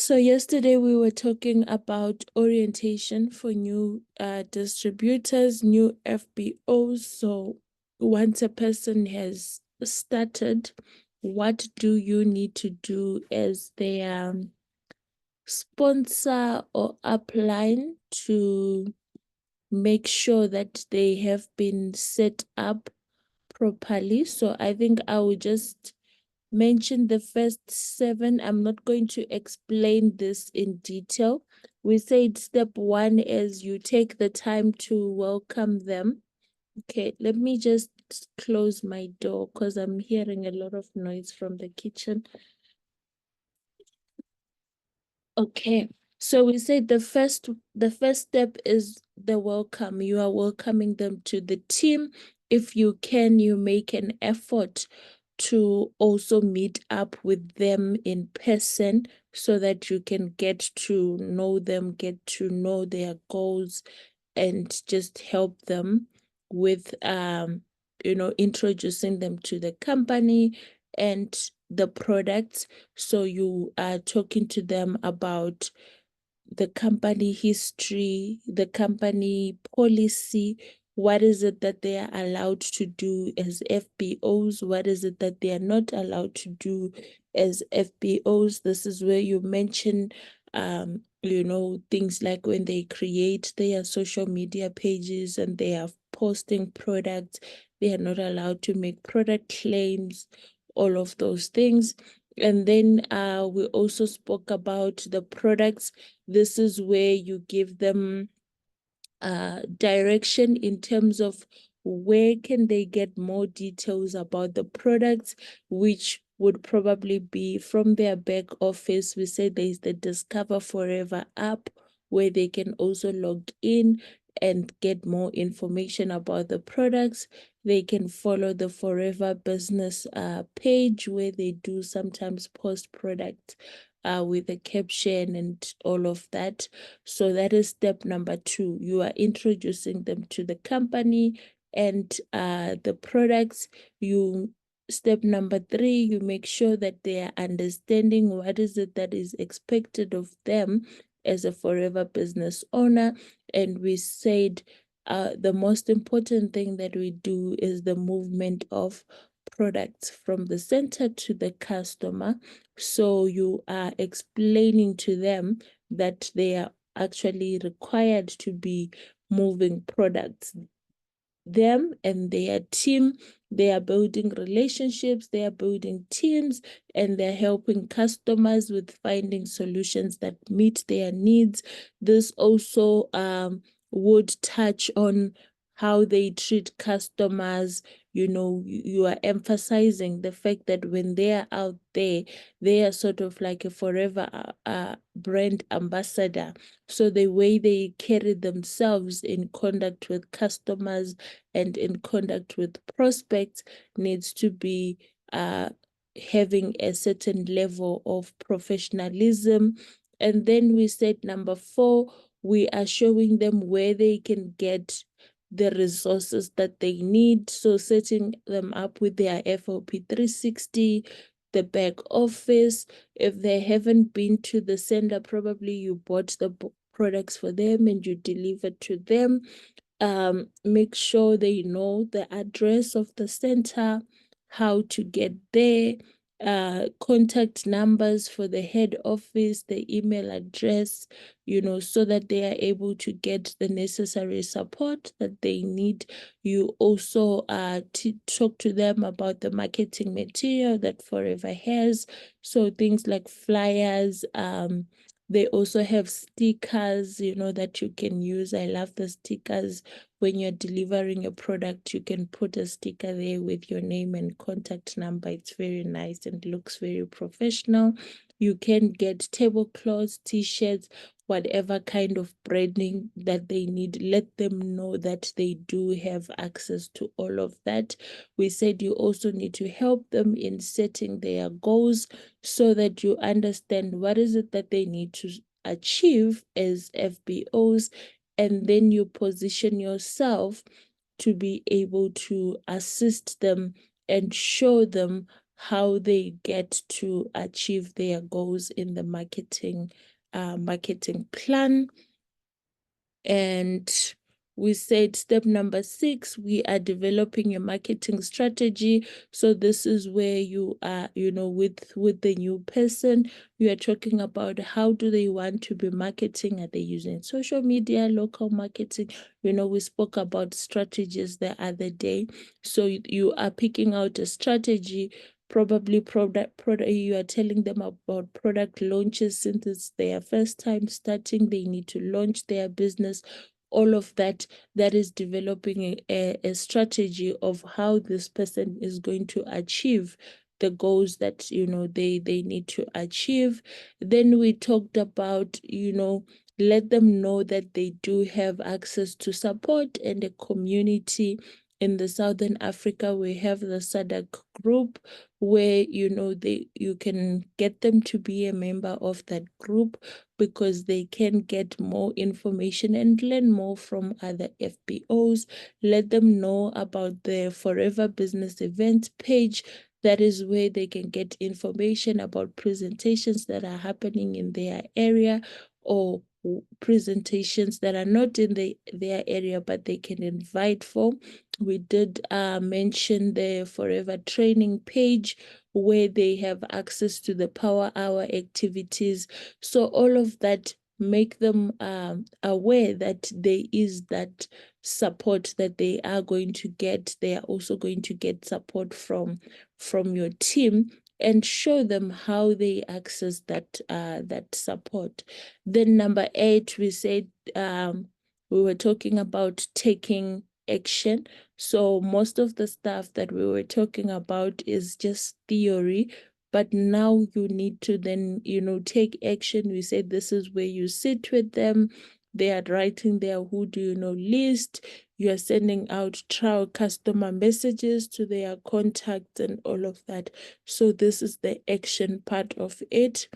So yesterday we were talking about orientation for new distributors, new FBOs. So once a person has started, what do you need to do as their sponsor or upline to make sure that they have been set up properly? So I think I will just mention the first 7. I'm not going to explain this in detail. We said step 1 is you take the time to welcome them. Okay, let me just close my door because I'm hearing a lot of noise from the kitchen. Okay, so we said the first step is the welcome. You are welcoming them to the team. If you can, you make an effort to also meet up with them in person so that you can get to know them, get to know their goals, and just help them with introducing them to the company and the products. So you are talking to them about the company history, the company policy. What is it that they are allowed to do as FBOs? What is it that they are not allowed to do as FBOs? This is where you mention, things like when they create their social media pages and they are posting products, they are not allowed to make product claims, all of those things. And then we also spoke about the products. This is where you give them direction in terms of where can they get more details about the products, which would probably be from their back office. We say there's the Discover Forever app where they can also log in and get more information about the products. They can follow the Forever Business page where they do sometimes post products with a caption and all of that. So that is step number 2. You are introducing them to the company and the products. Step number 3, you make sure that they are understanding what is it that is expected of them as a Forever business owner. And we said the most important thing that we do is the movement of products from the center to the customer. So you are explaining to them that they are actually required to be moving products. Them and their team, they are building relationships, they are building teams, and they're helping customers with finding solutions that meet their needs. This also would touch on how they treat customers. You are emphasizing the fact that when they are out there, they are sort of like a Forever brand ambassador. So the way they carry themselves in contact with customers and in contact with prospects needs to be having a certain level of professionalism. And then we said number 4, we are showing them where they can get the resources that they need. So setting them up with their FOP 360, the back office. If they haven't been to the center, probably you bought the products for them and you deliver to them. Make sure they know the address of the center, how to get there, contact numbers for the head office, the email address, so that they are able to get the necessary support that they need. You also talk to them about the marketing material that Forever has. So things like flyers, they also have stickers, that you can use. I love the stickers. When you're delivering a product, you can put a sticker there with your name and contact number. It's very nice and looks very professional. You can get tablecloths, t-shirts, whatever kind of branding that they need. Let them know that they do have access to all of that. We said you also need to help them in setting their goals so that you understand what is it that they need to achieve as FBOs, and then you position yourself to be able to assist them and show them how they get to achieve their goals in the marketing plan. And we said step number 6, we are developing your marketing strategy. So this is where you are, with the new person, you are talking about how do they want to be marketing? Are they using social media, local marketing? We spoke about strategies the other day. So you are picking out a strategy, probably product, you are telling them about product launches since it's their first time starting, they need to launch their business. All of that is developing a strategy of how this person is going to achieve the goals that they need to achieve. Then we talked about let them know that they do have access to support and a community. In the Southern Africa, we have the SADC group, where you can get them to be a member of that group, because they can get more information and learn more from other FBOs. Let them know about the Forever Business Events page. That is where they can get information about presentations that are happening in their area, or presentations that are not in their area, but they can invite for. We did mention the Forever Training page, where they have access to the Power Hour activities. So all of that, make them aware that there is that support that they are going to get. They are also going to get support from your team, and show them how they access that support. Then number 8, we said we were talking about taking action. So most of the stuff that we were talking about is just theory, but now you need to then, take action. We said this is where you sit with them. They are writing their who do you know list. You are sending out trial customer messages to their contacts and all of that. So this is the action part of it.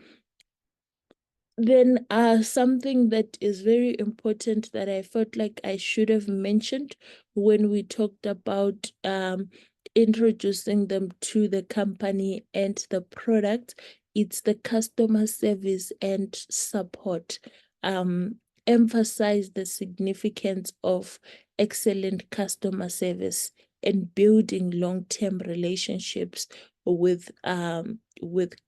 Then something that is very important that I felt like I should have mentioned when we talked about introducing them to the company and the product, it's the customer service and support. Emphasize the significance of excellent customer service and building long-term relationships with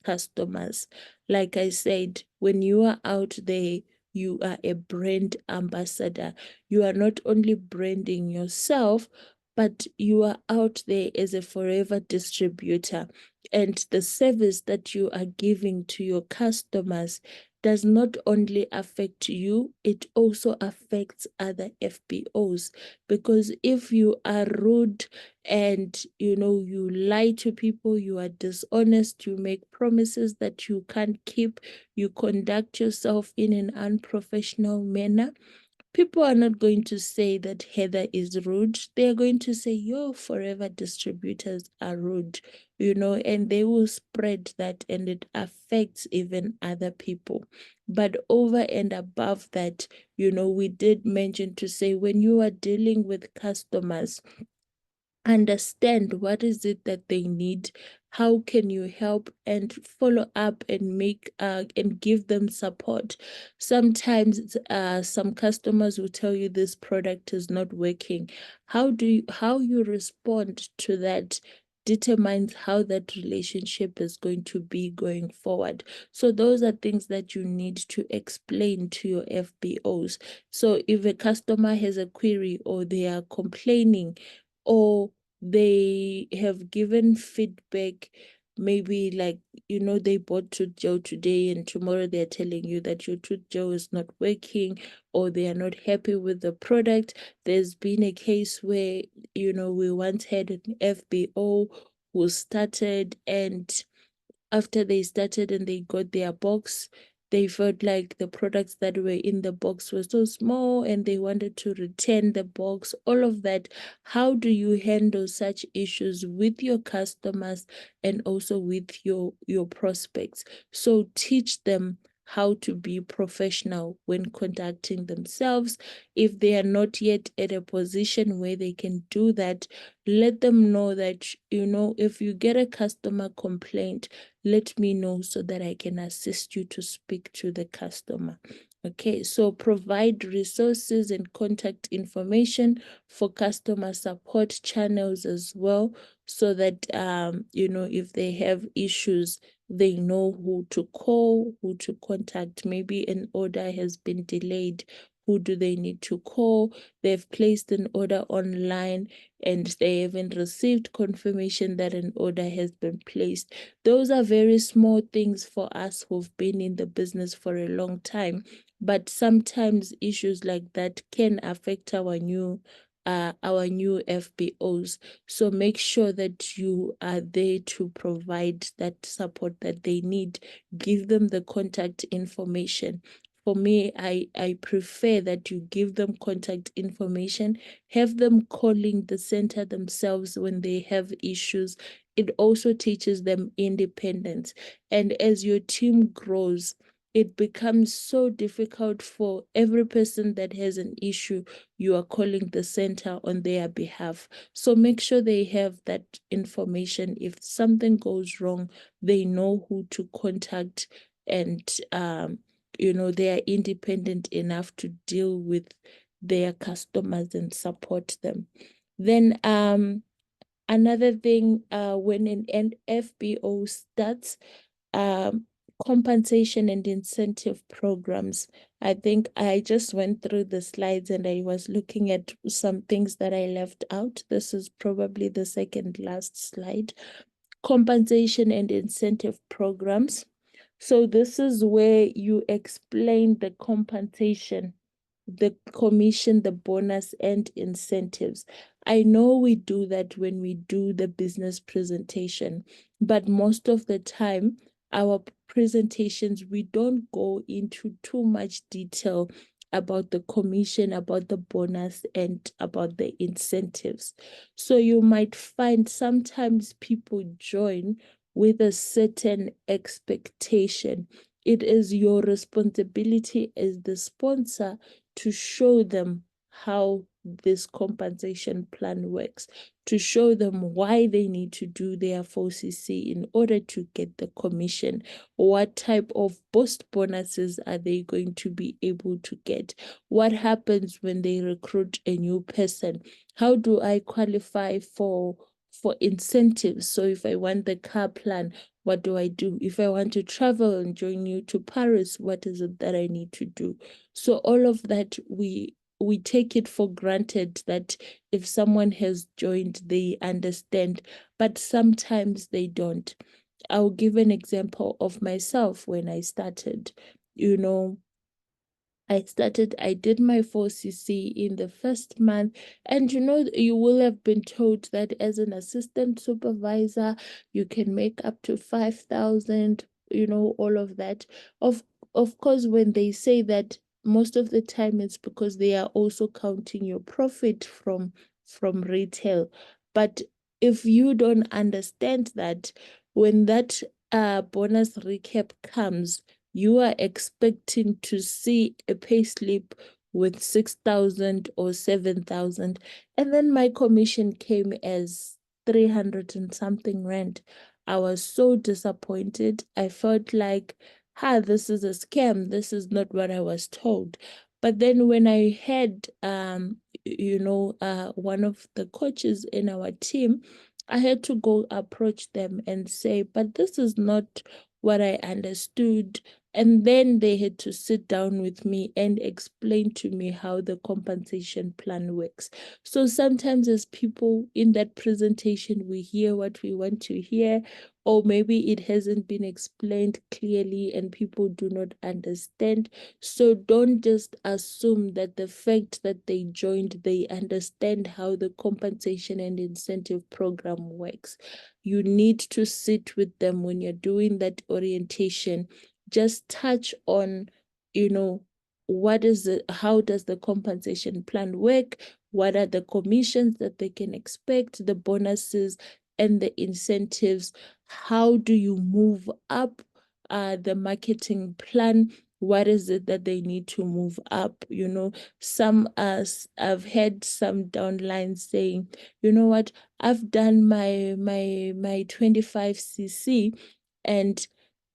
customers. Like I said, when you are out there, you are a brand ambassador. You are not only branding yourself, but you are out there as a forever distributor. And the service that you are giving to your customers does not only affect you, it also affects other FBOs. Because if you are rude and you lie to people, you are dishonest, you make promises that you can't keep, you conduct yourself in an unprofessional manner, people are not going to say that Heather is rude. They are going to say your forever distributors are rude, and they will spread that, and it affects even other people. But over and above that, we did mention to say, when you are dealing with customers, understand what is it that they need, how can you help, and follow up and make and give them support. Sometimes some customers will tell you this product is not working. How you respond to that determines how that relationship is going to be going forward. So those are things that you need to explain to your FBOs. So if a customer has a query, or they are complaining, or they have given feedback, maybe like, they bought Tooth Joe today and tomorrow they're telling you that your Tooth Joe is not working, or they are not happy with the product. There's been a case where, we once had an FBO who started, and after they started and they got their box, they felt like the products that were in the box were so small and they wanted to return the box, all of that. How do you handle such issues with your customers and also with your prospects? So teach them how to be professional when conducting themselves. If they are not yet at a position where they can do that, let them know that, if you get a customer complaint, let me know so that I can assist you to speak to the customer. Okay, so provide resources and contact information for customer support channels as well, so that, if they have issues, they know who to call, who to contact. Maybe an order has been delayed. Who do they need to call? They've placed an order online and they haven't received confirmation that an order has been placed. Those are very small things for us who've been in the business for a long time, but sometimes issues like that can affect our new FBOs. So make sure that you are there to provide that support that they need. Give them the contact information. For me, I prefer that you give them contact information, have them calling the center themselves when they have issues. It also teaches them independence. And as your team grows, it becomes so difficult for every person that has an issue. You are calling the center on their behalf. So make sure they have that information. If something goes wrong, they know who to contact, and they are independent enough to deal with their customers and support them. Then another thing, when an FBO starts, compensation and incentive programs. I think I just went through the slides and I was looking at some things that I left out. This is probably the second last slide. Compensation and incentive programs. So this is where you explain the compensation, the commission, the bonus, and incentives. I know we do that when we do the business presentation, but most of the time, our presentations, we don't go into too much detail about the commission, about the bonus, and about the incentives. So you might find sometimes people join with a certain expectation. It is your responsibility as the sponsor to show them how this compensation plan works, to show them why they need to do their 4CC in order to get the commission. What type of boost bonuses are they going to be able to get? What happens when they recruit a new person? How do I qualify for incentives? So if I want the car plan, what do I do? If I want to travel and join you to Paris, what is it that I need to do? So all of that, we take it for granted that if someone has joined, they understand, but sometimes they don't. I'll give an example of myself when I started. I did my 4CC in the first month, and you will have been told that as an assistant supervisor, you can make up to 5,000, all of that. Of course, when they say that, most of the time it's because they are also counting your profit from retail. But if you don't understand that, when that bonus recap comes, you are expecting to see a payslip with 6,000 or 7,000. And then my commission came as 300 and something rand. I was so disappointed. I felt like, this is a scam. This is not what I was told. But then when I had, one of the coaches in our team, I had to go approach them and say, but this is not what I understood. And then they had to sit down with me and explain to me how the compensation plan works. So sometimes as people in that presentation, we hear what we want to hear, or maybe it hasn't been explained clearly and people do not understand. So don't just assume that the fact that they joined, they understand how the compensation and incentive program works. You need to sit with them when you're doing that orientation. Just touch on, what is it, how does the compensation plan work? What are the commissions that they can expect, the bonuses and the incentives? How do you move up the marketing plan. What is it that they need to move up? You know, I've had some downlines saying, you know what, I've done my 25cc, and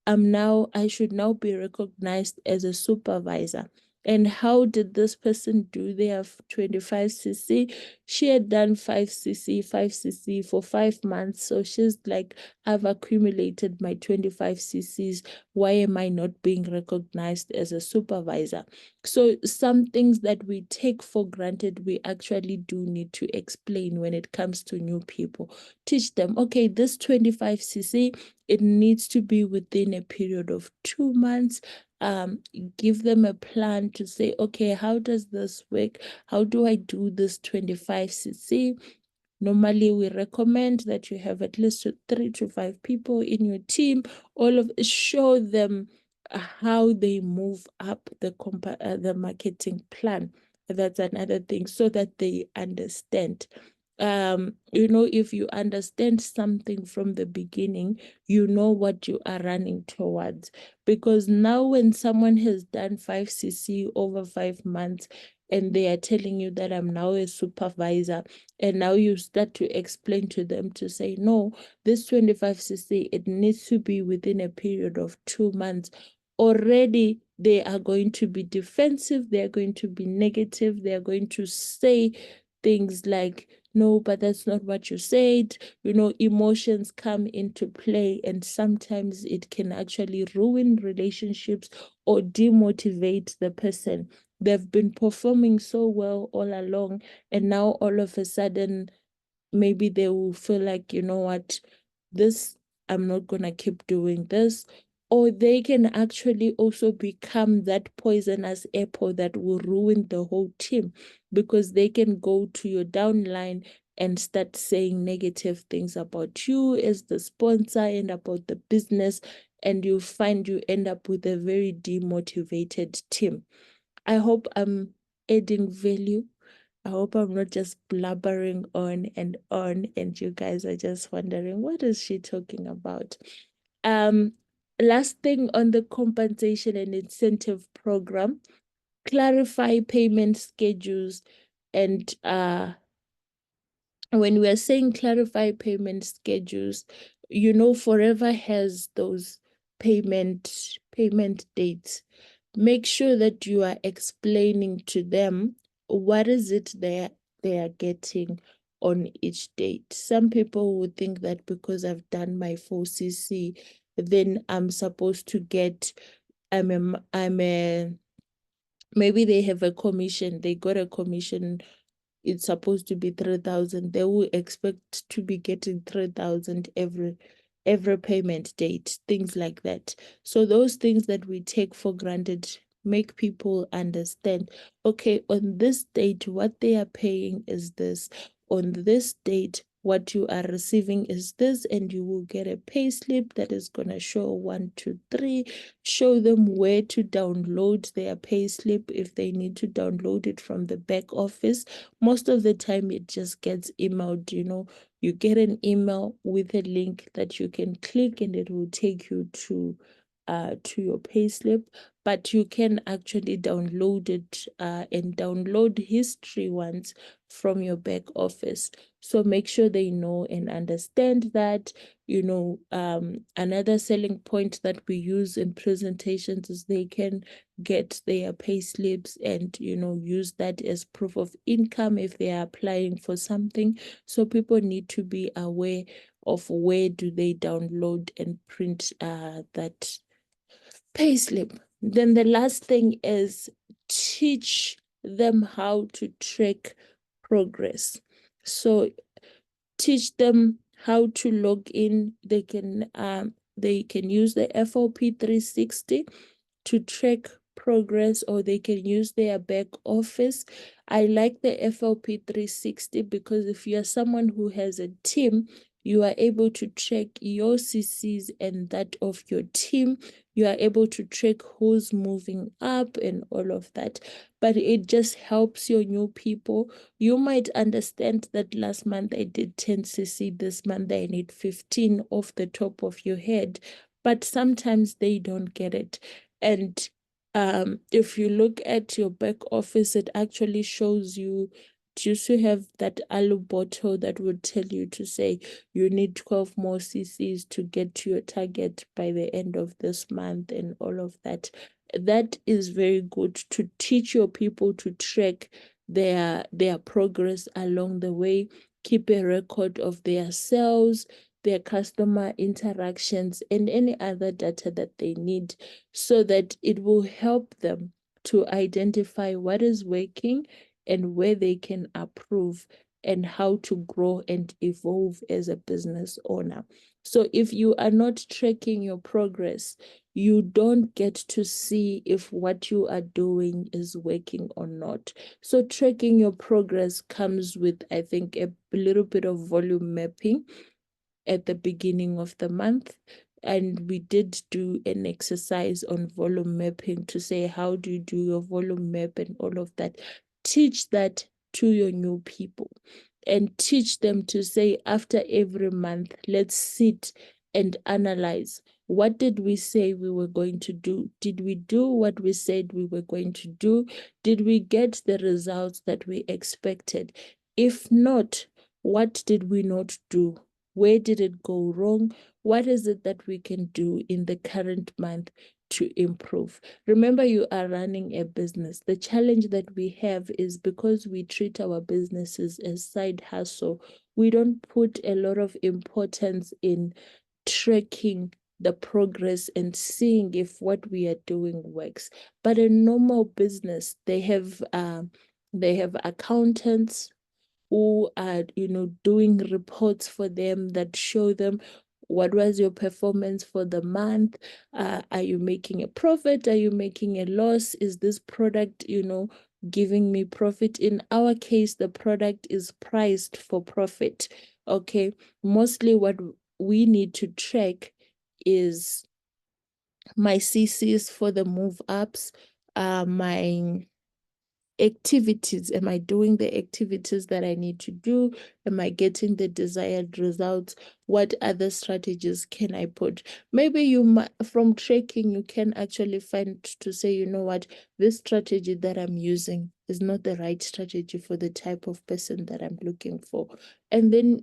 I should now be recognized as a supervisor. And how did this person do their 25cc? She had done 5cc for 5 months. So she's like, I've accumulated my 25cc's. Why am I not being recognized as a supervisor? So some things that we take for granted, we actually do need to explain when it comes to new people. Teach them, okay, this 25cc, it needs to be within a period of 2 months. Give them a plan to say, okay, how does this work? How do I do this 25cc? Normally, we recommend that you have at least 3 to 5 people in your team. Show them how they move up the marketing plan. That's another thing, so that they understand. If you understand something from the beginning, you know what you are running towards. Because now when someone has done 5cc over 5 months and they are telling you that I'm now a supervisor, and now you start to explain to them to say, no, this 25cc, it needs to be within a period of 2 months. Already they are going to be defensive, they are going to be negative, they are going to say things like, no, but that's not what you said. Emotions come into play, and sometimes it can actually ruin relationships or demotivate the person. They've been performing so well all along, and now all of a sudden, maybe they will feel like, you know what, this, I'm not going to keep doing this. Or they can actually also become that poisonous apple that will ruin the whole team, because they can go to your downline and start saying negative things about you as the sponsor and about the business, and you find you end up with a very demotivated team. I hope I'm adding value. I hope I'm not just blabbering on, and you guys are just wondering, what is she talking about? Um, Last thing on the compensation and incentive program, clarify payment schedules. And when we are saying clarify payment schedules, Forever has those payment dates. Make sure that you are explaining to them what is it they are getting on each date. Some people would think that because I've done my 4cc, then I'm supposed to get, I'm a maybe they have a commission, they got a commission, it's supposed to be 3,000. They will expect to be getting 3,000 every payment date, things like that. So those things that we take for granted, make people understand, okay, on this date, what they are paying is this. On this date, what you are receiving is this, and you will get a pay slip that is going to show 1, 2, 3. Show them where to download their pay slip if they need to download it from the back office. Most of the time it just gets emailed. You get an email with a link that you can click, and it will take you to your payslip. But you can actually download it and download history ones from your back office. So make sure they know and understand that. Another selling point that we use in presentations is they can get their pay slips and use that as proof of income if they are applying for something. So people need to be aware of where do they download and print that pay slip. Then the last thing is teach them how to track progress. So teach them how to log in. They can use the FOP 360 to track progress, or they can use their back office. I like the FOP 360 because if you are someone who has a team, you are able to track your CCs and that of your team. You are able to track who's moving up and all of that. But it just helps your new people. You might understand that last month I did 10cc, this month I need 15 off the top of your head. but sometimes they don't get it. And if you look at your back office, it actually shows you just to have that alu bottle that would tell you to say you need 12 more cc's to get to your target by the end of this month and all of that. That is very good to teach your people to track their progress along the way, keep a record of their sales, their customer interactions, and any other data that they need, so that it will help them to identify what is working and where they can improve and how to grow and evolve as a business owner. So if you are not tracking your progress, you don't get to see if what you are doing is working or not. So tracking your progress comes with, I think, a little bit of volume mapping at the beginning of the month. And we did do an exercise on volume mapping to say, how do you do your volume map and all of that? Teach that to your new people and teach them to say, after every month, let's sit and analyze. What did we say we were going to do? Did we do what we said we were going to do? Did we get the results that we expected? If not, what did we not do? Where did it go wrong? What is it that we can do in the current month to improve? Remember, you are running a business. The challenge that we have is because we treat our businesses as side hustle, we don't put a lot of importance in tracking the progress and seeing if what we are doing works. But a normal business, they have accountants who are, doing reports for them that show them what was your performance for the month. Are you making a profit? Are you making a loss? Is this product, giving me profit? In our case, the product is priced for profit. Okay. Mostly what we need to track is my CCs for the move ups, my activities. Am I doing the activities that I need to do? Am I getting the desired results? What other strategies can I put? Maybe you might, from tracking, you can actually find to say, you know what, this strategy that I'm using is not the right strategy for the type of person that I'm looking for. And then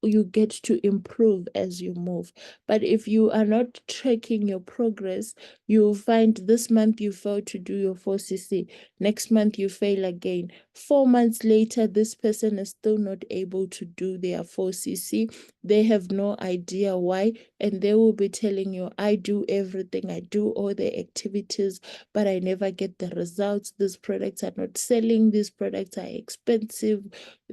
you get to improve as you move. But if you are not tracking your progress, you'll find this month you failed to do your 4cc. Next month you fail again. 4 months later, this person is still not able to do their 4cc. They have no idea why, and they will be telling you, I do everything, I do all the activities, but I never get the results. These products are not selling, these products are expensive.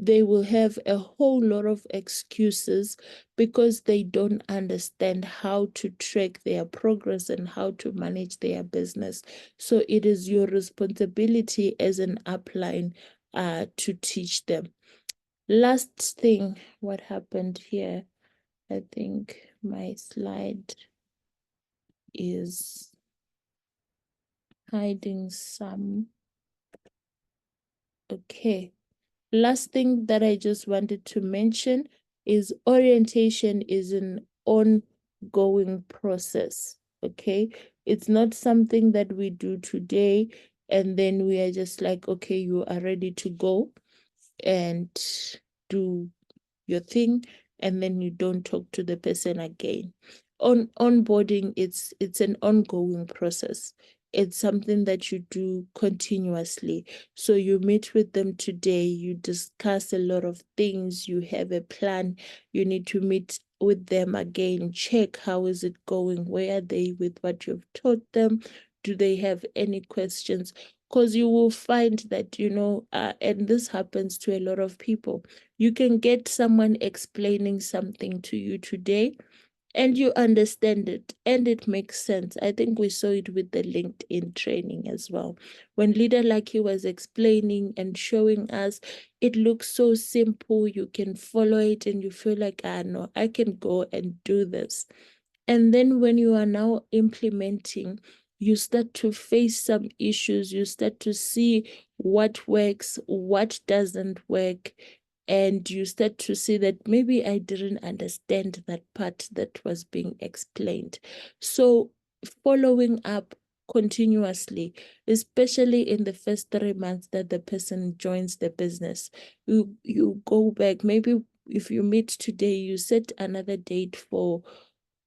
They will have a whole lot of excuses because they don't understand how to track their progress and how to manage their business. So it is your responsibility as an upline to teach them. Last thing, what happened here? I think my slide is hiding some. Okay. Last thing that I just wanted to mention is orientation is an ongoing process. Okay. It's not something that we do today and then we are just like, okay, you are ready to go and do your thing, and then you don't talk to the person again. Onboarding, it's an ongoing process. It's something that you do continuously. So you meet with them today, you discuss a lot of things, you have a plan, you need to meet with them again, check how is it going, where are they with what you've taught them, do they have any questions? Because you will find that, and this happens to a lot of people, you can get someone explaining something to you today and you understand it and it makes sense. I think we saw it with the LinkedIn training as well. When Leader Lucky was explaining and showing us, it looks so simple. You can follow it and you feel like, no, I can go and do this. And then when you are now implementing, you start to face some issues. You start to see what works, what doesn't work. and you start to see that maybe I didn't understand that part that was being explained. So following up continuously, especially in the first 3 months that the person joins the business, you go back. Maybe if you meet today, you set another date for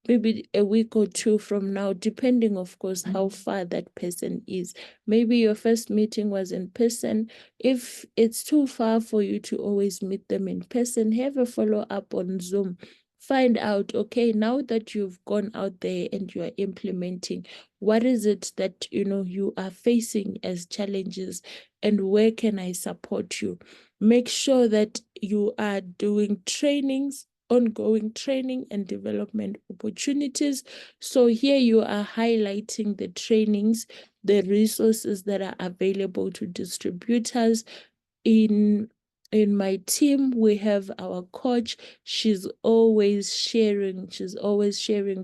maybe a week or two from now, depending, of course, how far that person is. Maybe your first meeting was in person. If it's too far for you to always meet them in person, have a follow-up on Zoom. Find out, okay, now that you've gone out there and you are implementing, what is it that you are facing as challenges, and where can I support you? Make sure that you are doing trainings, ongoing training and development opportunities. So here you are highlighting the trainings, the resources that are available to distributors. In my team, we have our coach. She's always sharing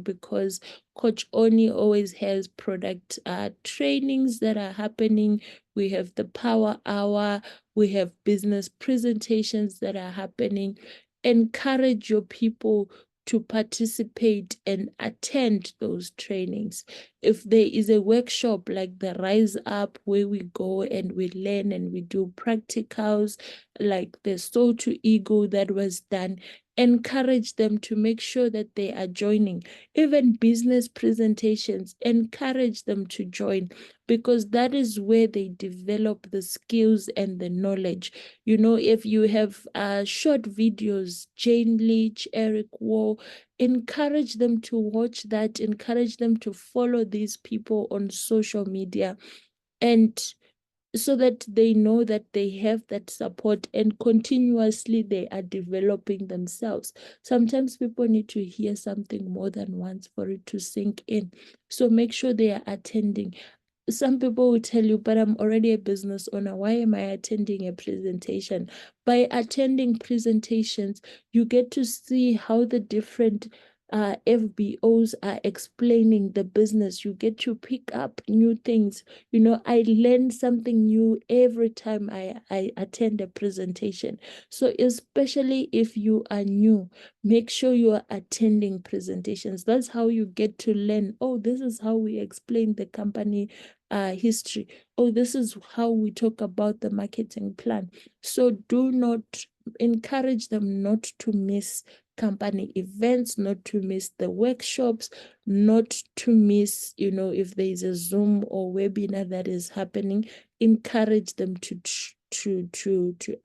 because Coach Oni always has product trainings that are happening. We have the power hour, we have business presentations that are happening. Encourage your people to participate and attend those trainings. If there is a workshop like the Rise Up, where we go and we learn and we do practicals, like the Soul to Ego that was done, encourage them to make sure that they are joining. Even business presentations, encourage them to join, because that is where they develop the skills and the knowledge. If you have short videos, Jane Leach, Eric War, encourage them to watch that, encourage them to follow these people on social media, and so that they know that they have that support, and continuously they are developing themselves. Sometimes people need to hear something more than once for it to sink in. So make sure they are attending. Some people will tell you, but I'm already a business owner. Why am I attending a presentation? By attending presentations, you get to see how the different FBOs are explaining the business. You get to pick up new things. I learn something new every time I attend a presentation. So especially if you are new, make sure you are attending presentations. That's how you get to learn. Oh, this is how we explain the company history. Oh, this is how we talk about the marketing plan. So do not encourage them not to miss company events, not to miss the workshops, not to miss, if there is a Zoom or webinar that is happening, encourage them to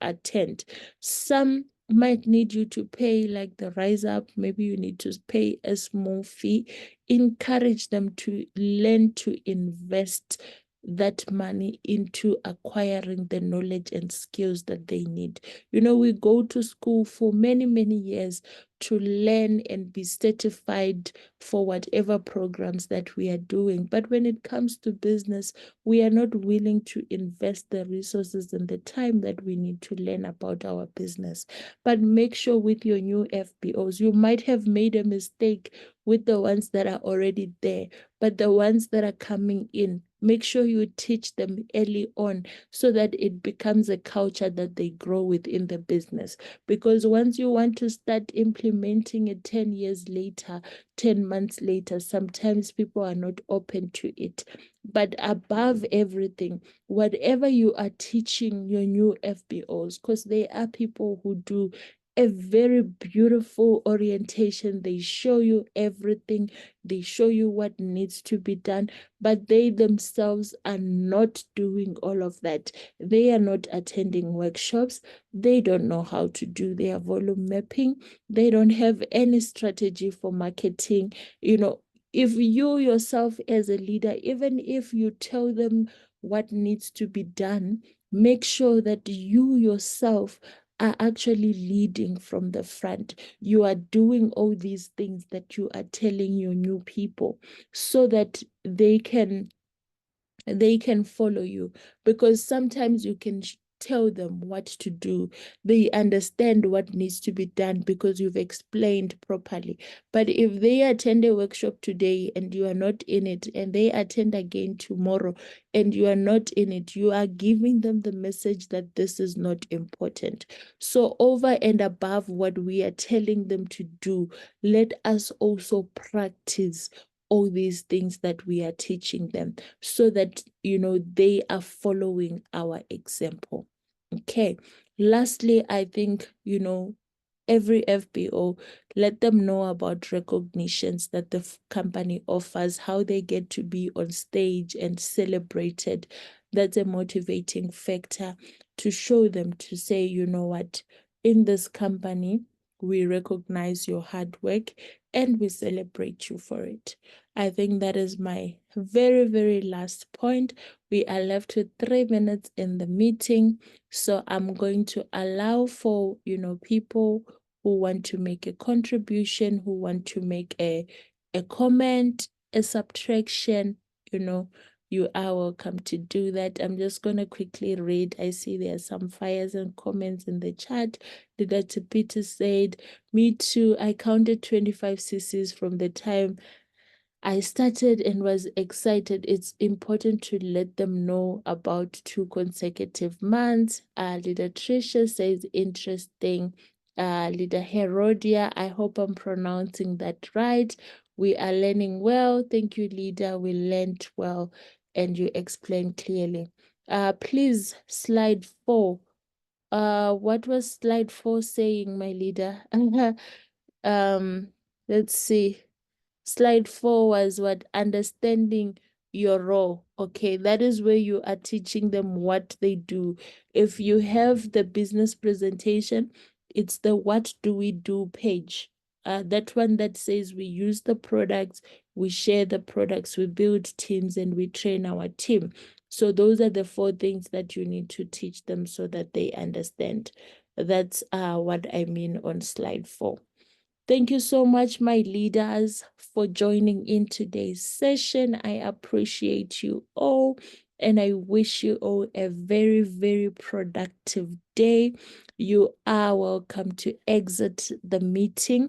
attend. Some might need you to pay, like the Rise Up, maybe you need to pay a small fee. Encourage them to learn to invest that money into acquiring the knowledge and skills that they need. We go to school for many, many years to learn and be certified for whatever programs that we are doing. But when it comes to business, we are not willing to invest the resources and the time that we need to learn about our business. But make sure with your new FBOs, you might have made a mistake with the ones that are already there, but the ones that are coming in, make sure you teach them early on so that it becomes a culture that they grow within the business. Because once you want to start implementing it 10 years later, 10 months later, sometimes people are not open to it. But above everything, whatever you are teaching your new FBOs, because they are people who do a very beautiful orientation. They show you everything. They show you what needs to be done, but they themselves are not doing all of that. They are not attending workshops. They don't know how to do their volume mapping. They don't have any strategy for marketing. If you yourself as a leader, even if you tell them what needs to be done, make sure that you yourself are actually leading from the front. You are doing all these things that you are telling your new people so that they can follow you. Because sometimes you can tell them what to do. They understand what needs to be done because you've explained properly. But if they attend a workshop today and you are not in it, and they attend again tomorrow and you are not in it, you are giving them the message that this is not important. So over and above what we are telling them to do, let us also practice all these things that we are teaching them so that, they are following our example. Okay. Lastly, I think, every FBO, let them know about recognitions that the company offers, how they get to be on stage and celebrated. That's a motivating factor to show them, to say, you know what, in this company, we recognize your hard work and we celebrate you for it. I think that is my very, very last point. We are left with 3 minutes in the meeting. So I'm going to allow for, people who want to make a contribution, who want to make a comment, a subtraction, you are welcome to do that. I'm just going to quickly read. I see there are some fires and comments in the chat. Dr. Peter said, me too. I counted 25 cc's from the time I started and was excited. It's important to let them know about 2 consecutive months. Leader Tricia says, interesting. Leader Herodia, I hope I'm pronouncing that right. We are learning well. Thank you, leader. We learned well and you explained clearly. Please, slide 4. What was slide 4 saying, my leader? Let's see. Slide 4 was what? Understanding your role. Okay, that is where you are teaching them what they do. If you have the business presentation, it's the what do we do page. That one that says we use the products, we share the products, we build teams, and we train our team. So those are the 4 things that you need to teach them so that they understand. That's what I mean on slide 4. Thank you so much, my leaders, for joining in today's session. I appreciate you all, and I wish you all a very, very productive day. You are welcome to exit the meeting.